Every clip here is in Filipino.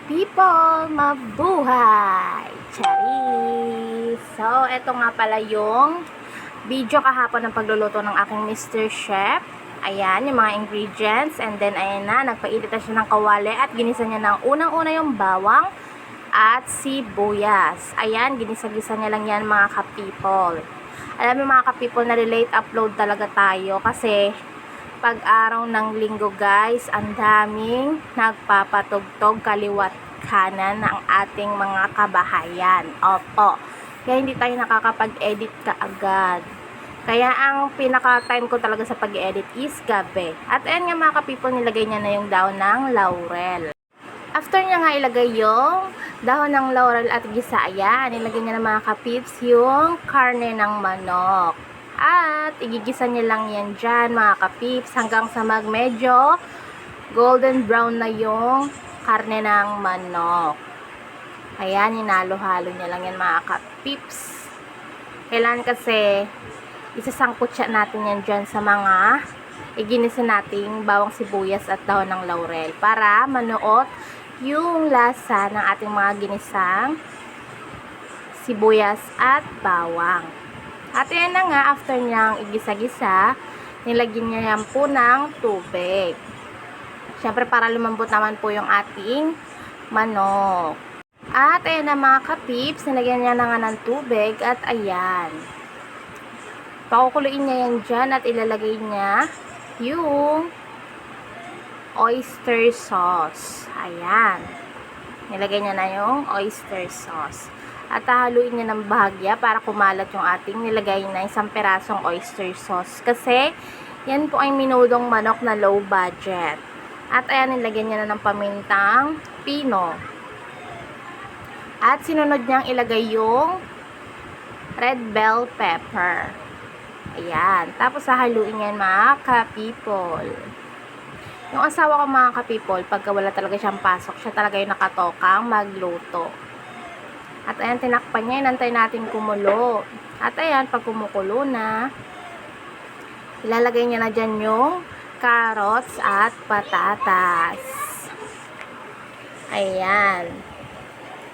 people, mabuhay! Charis! So, eto nga pala yung video kahapon ng pagluluto ng aking Mr. Chef. Ayan, yung mga ingredients. And then, ayan na, nagpainit na siya ng kawali at ginisa niya ng unang-una yung bawang at sibuyas. Ayan, ginisa-gisa niya lang yan mga ka-people. Alam mo mga ka-people, na relate upload talaga tayo kasi pag-araw ng linggo guys, ang daming nagpapatugtog kaliwat kanan ng ating mga kabahayan. Opo. Kaya hindi tayo nakakapag-edit kaagad. Kaya ang pinaka-time ko talaga sa pag-edit is gabi. At ayan nga mga ka-people, nilagay niya na yung dahon ng laurel. After niya nga ilagay yung dahon ng laurel at gisa, ayan, nilagay niya na mga ka-pips yung karne ng manok. At igigisa niya lang yan dyan mga ka-pips hanggang sa medyo golden brown na yung karne ng manok. Ayan, hinalo-halo niya lang yan mga ka-pips. Kailangan kasi isasangkot siya natin yan dyan sa mga iginisa nating bawang sibuyas at dahon ng laurel para manuot yung lasa ng ating mga ginisang sibuyas at bawang. At yan na nga, after niyang igisa-gisa, nilagyan niya yan po ng tubig. Siyempre, para lumambot naman po yung ating manok. At ayan na mga ka-pips, nilagyan niya na nga ng tubig. At ayan. Pakukuluin niya yan dyan at ilalagay niya yung oyster sauce. Ayan. Nilagay niya na yung oyster sauce. At haluin niya ng bahagya para kumalat yung ating nilagay na isang perasong oyster sauce. Kasi, yan po ay minudong manok na low budget. At ayan, nilagyan niya na ng pamintang pino. At sinunod niyang ilagay yung red bell pepper. Ayan. Tapos hahaluin niya mga ka-people. Yung asawa ko mga ka-people, pagka wala talaga siyang pasok, siya talaga yung nakatokang magluto. At ayan, tinakpan niya, inantay natin kumulo. At ayan, pag kumukulo na, ilalagay niya na dyan yung carrots at patatas. Ayan.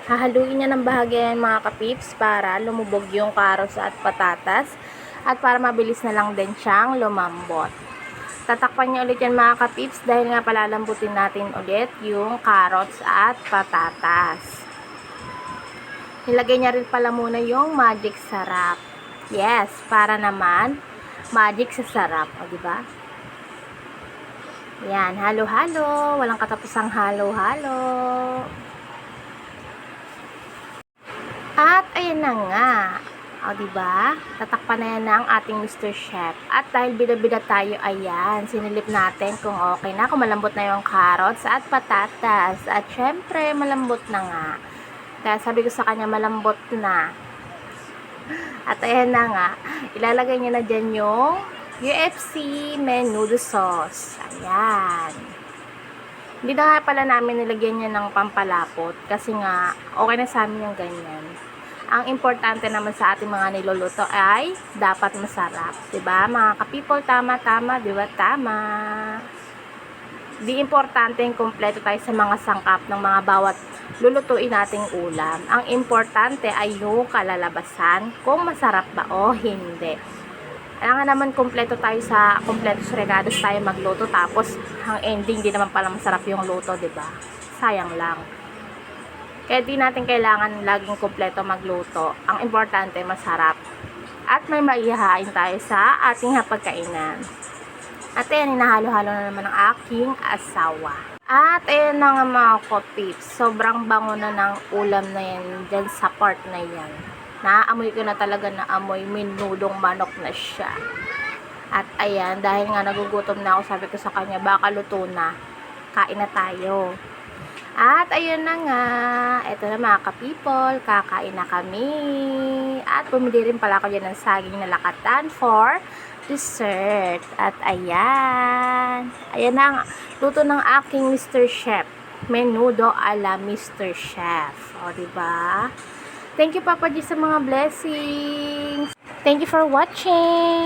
Hahaluin niya ng bahagya yan mga kapips para lumubog yung carrots at patatas. At para mabilis na lang din siyang lumambot. Tatakpan niya ulit yan mga kapips dahil nga palalambutin natin ulit yung carrots at patatas. Nilagay niya rin pala muna yung magic sarap. Yes, para naman magic sa sarap, o diba? Yan, halo-halo, walang katapusang halo-halo. At ayan na nga. O diba? Tatakpan na yan ng ating Mr. Chef. At dahil bida-bida tayo, ayan, sinilip natin kung okay na, kung malambot na yung carrots at patatas. At syempre, malambot na nga. Kaya sabi ko sa kanya, malambot na. At ayan na nga, ilalagay niya na dyan yung UFC menudo sauce. Ayan. Hindi na nga pala namin nilagyan niya ng pampalapot kasi nga, okay na sa amin yung ganyan. Ang importante naman sa ating mga niluluto ay dapat masarap. Diba? Mga ka-people, tama-tama. Diba? Tama. Di importante yung kompleto tayo sa mga sangkap ng mga bawat lulutuin nating ulam. Ang importante ay yung kalalabasan kung masarap ba o hindi. Kailangan naman kompleto tayo sa kompletos regados tayo magluto tapos ang ending di naman pala masarap yung luto, diba? Sayang lang. Kaya di natin kailangan laging kompleto magluto. Ang importante masarap. At may maihahain tayo sa ating hapagkainan. At ayan, hinahalo-halo na naman ng aking asawa. At ayan na nga mga ko-pips, sobrang bango na ng ulam na yan dyan sa part na yan. Naaamoy ko na talaga na amoy minudong manok na siya. At ayan, dahil nga nagugutom na ako, sabi ko sa kanya, baka luto na. Kain na tayo. At ayun na nga, eto na mga ka-people, kakain na kami. At bumili rin pala ako dyan ng saging na lakatan for dessert. At ayan. Ayan na ang luto ng aking Mr. Chef. Menudo ala Mr. Chef. O, diba? Thank you, Papa G, sa mga blessings. Thank you for watching.